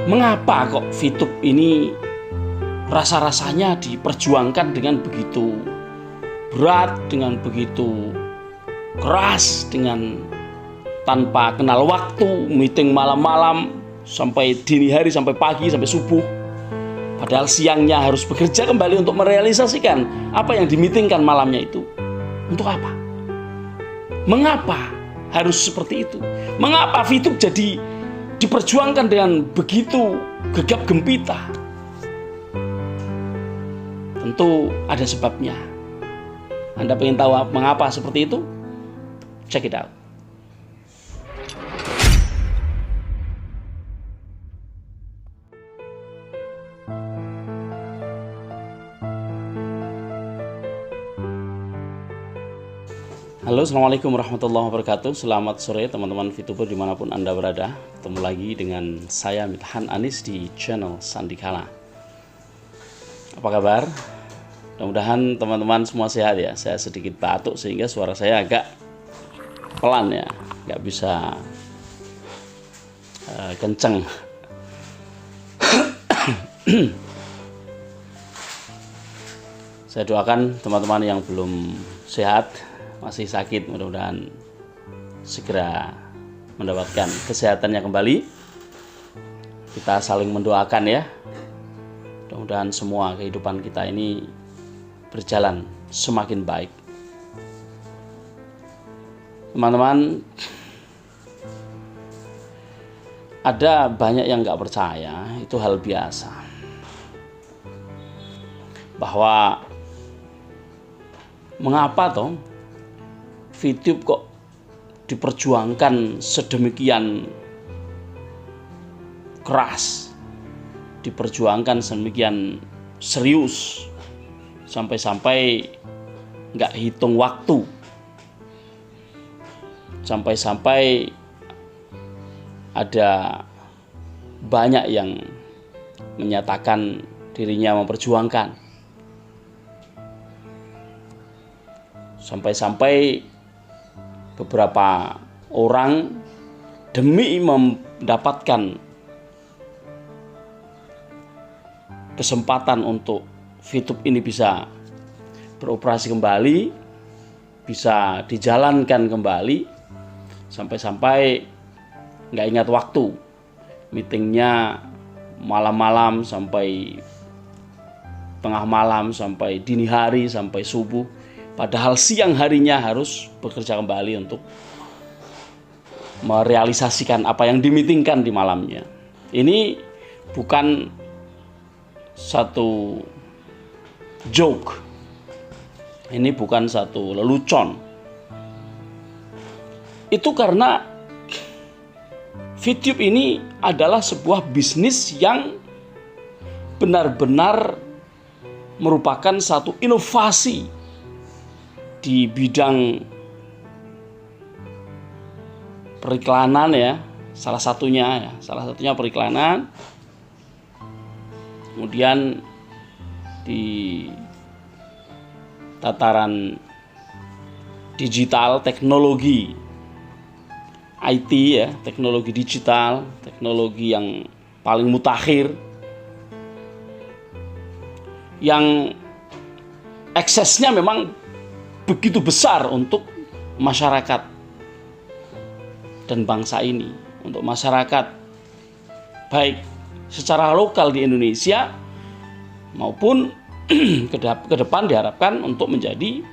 Mengapa kok VTube ini rasa-rasanya diperjuangkan dengan begitu berat, dengan begitu keras, dengan tanpa kenal waktu, meeting malam-malam sampai dini hari, sampai pagi, sampai subuh. Padahal siangnya harus bekerja kembali untuk merealisasikan apa yang dimitingkan malamnya itu. Untuk apa? Mengapa harus seperti itu? Mengapa VTube jadi diperjuangkan dengan begitu gegap gempita? Tentu ada sebabnya. Anda ingin tahu mengapa seperti itu? Check it out. Halo, assalamualaikum warahmatullahi wabarakatuh. Selamat sore teman-teman VTuber dimanapun Anda berada. Ketemu lagi dengan saya Mithan Anis di channel Sandikala. Apa kabar? Mudah-mudahan teman-teman semua sehat ya. Saya sedikit batuk sehingga suara saya agak pelan ya, nggak bisa kenceng. Saya doakan teman-teman yang belum sehat, masih sakit, mudah-mudahan segera mendapatkan kesehatannya kembali. Kita saling mendoakan ya. Mudah-mudahan semua kehidupan kita ini berjalan semakin baik. Teman-teman, ada banyak yang nggak percaya, itu hal biasa, bahwa mengapa toh VTube kok diperjuangkan sedemikian keras, diperjuangkan sedemikian serius, sampai-sampai nggak hitung waktu, sampai-sampai ada banyak yang menyatakan dirinya memperjuangkan, sampai-sampai beberapa orang demi mendapatkan kesempatan untuk VTube ini bisa beroperasi kembali, bisa dijalankan kembali, sampai-sampai nggak ingat waktu, meetingnya malam-malam sampai tengah malam, sampai dini hari, sampai subuh. Padahal siang harinya harus bekerja kembali untuk merealisasikan apa yang dimitingkan di malamnya. Ini bukan satu joke, ini bukan satu lelucon. Itu karena VTube ini adalah sebuah bisnis yang benar-benar merupakan satu inovasi di bidang periklanan ya, salah satunya periklanan. Kemudian di tataran digital, teknologi IT ya, teknologi digital, teknologi yang paling mutakhir, yang aksesnya memang begitu besar untuk masyarakat dan bangsa ini, untuk masyarakat baik secara lokal di Indonesia maupun ke depan diharapkan untuk menjadi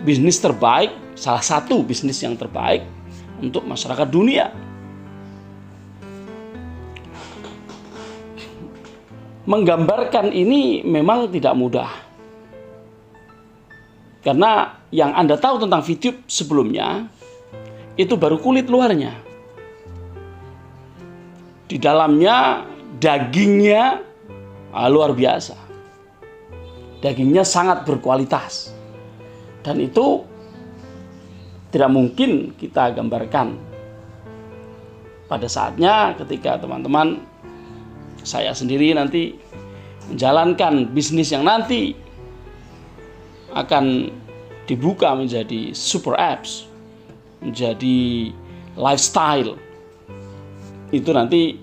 bisnis terbaik, salah satu bisnis yang terbaik untuk masyarakat dunia. Menggambarkan ini memang tidak mudah, karena yang Anda tahu tentang VTube sebelumnya itu baru kulit luarnya. Di dalamnya dagingnya luar biasa. Dagingnya sangat berkualitas. Dan itu tidak mungkin kita gambarkan pada saatnya ketika teman-teman, saya sendiri nanti menjalankan bisnis yang nanti akan dibuka menjadi super apps, menjadi lifestyle. Itu nanti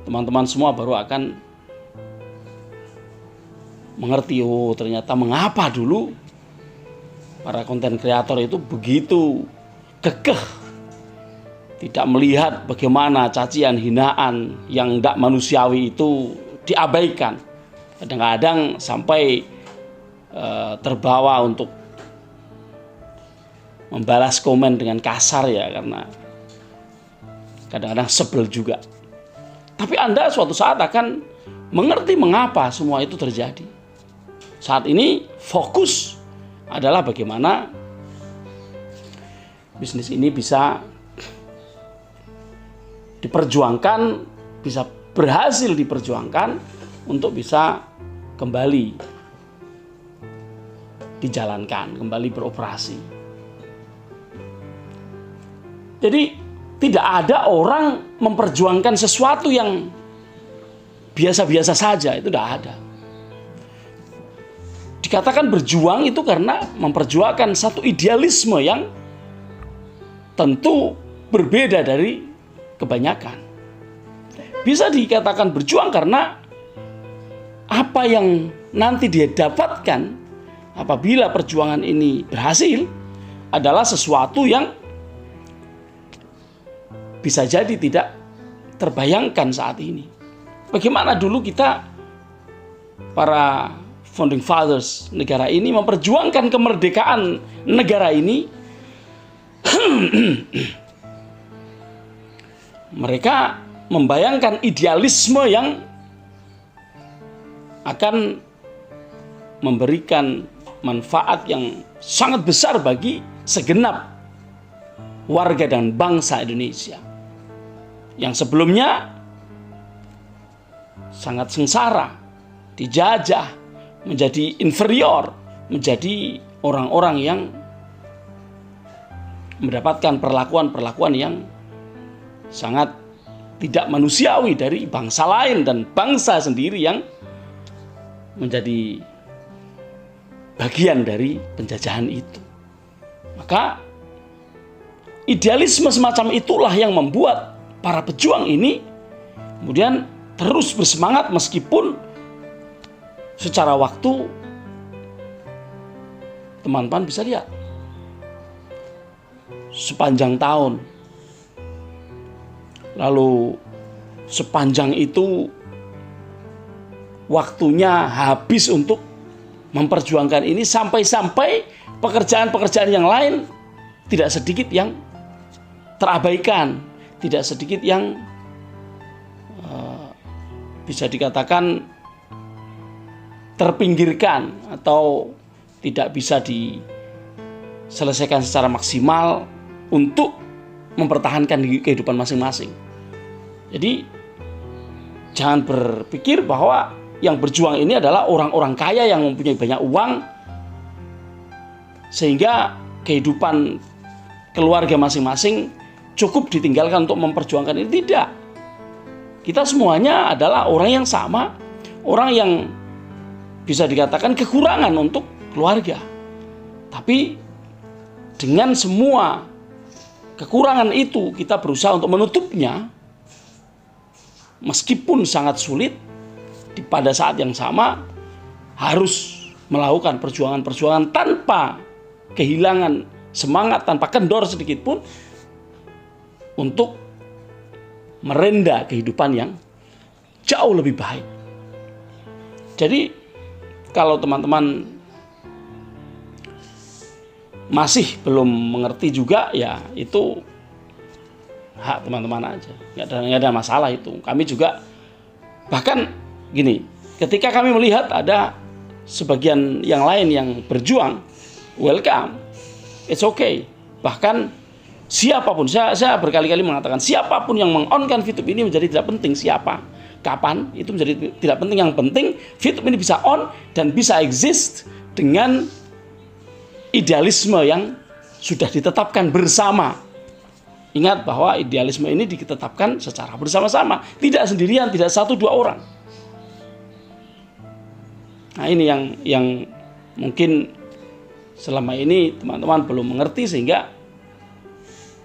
teman-teman semua baru akan mengerti, oh ternyata mengapa dulu para konten kreator itu begitu kekeh tidak melihat bagaimana cacian, hinaan yang tidak manusiawi itu diabaikan. Kadang-kadang sampai terbawa untuk membalas komen dengan kasar ya, karena kadang-kadang sebel juga. Tapi Anda suatu saat akan mengerti mengapa semua itu terjadi. Saat ini fokus adalah bagaimana bisnis ini bisa diperjuangkan, bisa berhasil diperjuangkan untuk bisa kembali dijalankan, kembali beroperasi. Jadi tidak ada orang memperjuangkan sesuatu yang biasa-biasa saja, itu tidak ada. Dikatakan berjuang itu karena memperjuangkan satu idealisme yang tentu berbeda dari kebanyakan. Bisa dikatakan berjuang karena apa yang nanti dia dapatkan apabila perjuangan ini berhasil adalah sesuatu yang bisa jadi tidak terbayangkan saat ini. Bagaimana dulu kita, para founding fathers negara ini, memperjuangkan kemerdekaan negara ini. Mereka membayangkan idealisme yang akan memberikan manfaat yang sangat besar bagi segenap warga dan bangsa Indonesia yang sebelumnya sangat sengsara, dijajah, menjadi inferior, menjadi orang-orang yang mendapatkan perlakuan-perlakuan yang sangat tidak manusiawi dari bangsa lain dan bangsa sendiri yang menjadi bagian dari penjajahan itu. Maka idealisme semacam itulah yang membuat para pejuang ini kemudian terus bersemangat meskipun secara waktu teman-teman bisa lihat sepanjang tahun, lalu sepanjang itu waktunya habis untuk memperjuangkan ini, sampai-sampai pekerjaan-pekerjaan yang lain tidak sedikit yang terabaikan, tidak sedikit yang bisa dikatakan terpinggirkan atau tidak bisa diselesaikan secara maksimal untuk mempertahankan kehidupan masing-masing. Jadi jangan berpikir bahwa yang berjuang ini adalah orang-orang kaya yang mempunyai banyak uang sehingga kehidupan keluarga masing-masing cukup ditinggalkan untuk memperjuangkan ini. Tidak. Kita semuanya adalah orang yang sama, orang yang bisa dikatakan kekurangan untuk keluarga. Tapi dengan semua kekurangan itu kita berusaha untuk menutupnya, meskipun sangat sulit. Pada saat yang sama harus melakukan perjuangan-perjuangan tanpa kehilangan semangat, tanpa kendor sedikit pun untuk merenda kehidupan yang jauh lebih baik. Jadi kalau teman-teman masih belum mengerti juga, ya itu hak teman-teman aja, nggak ada masalah itu. Kami juga bahkan gini, ketika kami melihat ada sebagian yang lain yang berjuang, welcome, it's okay. Bahkan siapapun, saya berkali-kali mengatakan, siapapun yang meng-on-kan VTube ini menjadi tidak penting siapa, kapan, itu menjadi tidak penting. Yang penting VTube ini bisa on dan bisa exist dengan idealisme yang sudah ditetapkan bersama. Ingat bahwa idealisme ini ditetapkan secara bersama-sama, tidak sendirian, tidak satu dua orang. Nah ini yang mungkin selama ini teman-teman belum mengerti, sehingga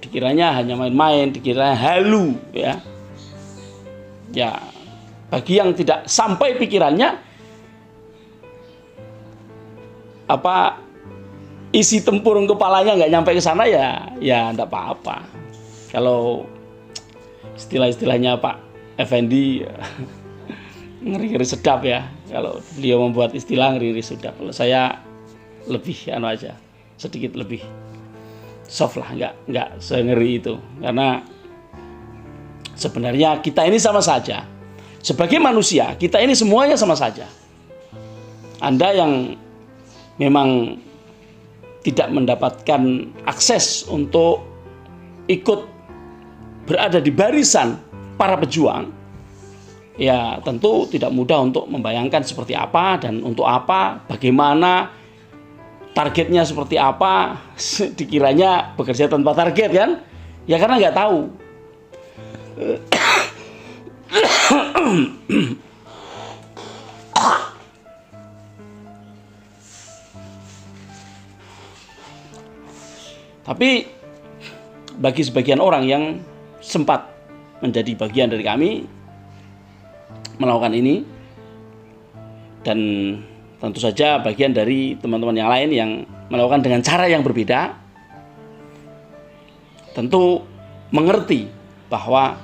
dikiranya hanya main-main, dikiranya halu ya. Ya, bagi yang tidak sampai pikirannya isi tempurung kepalanya nggak nyampe ke sana, ya enggak apa-apa. Kalau istilah-istilahnya Pak Effendi ngeri-ngeri sedap ya. Kalau beliau membuat istilah ngeri-ngeri sedap. Kalau saya lebih aja, sedikit lebih soft lah, nggak sengeri itu. Karena sebenarnya kita ini sama saja. Sebagai manusia, kita ini semuanya sama saja. Anda yang memang tidak mendapatkan akses untuk ikut berada di barisan para pejuang, ya tentu tidak mudah untuk membayangkan seperti apa dan untuk apa, bagaimana, targetnya seperti apa. Dikiranya bekerja tanpa target kan? Ya karena nggak tahu. Tapi bagi sebagian orang yang sempat menjadi bagian dari kami melakukan ini, dan tentu saja bagian dari teman-teman yang lain yang melakukan dengan cara yang berbeda, tentu mengerti bahwa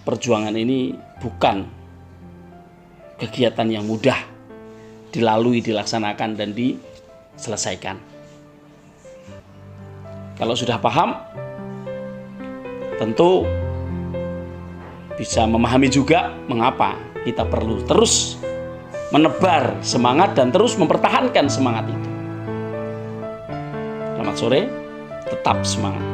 perjuangan ini bukan kegiatan yang mudah dilalui, dilaksanakan, dan diselesaikan. Kalau sudah paham, tentu bisa memahami juga mengapa kita perlu terus menebar semangat dan terus mempertahankan semangat itu. Selamat sore, tetap semangat.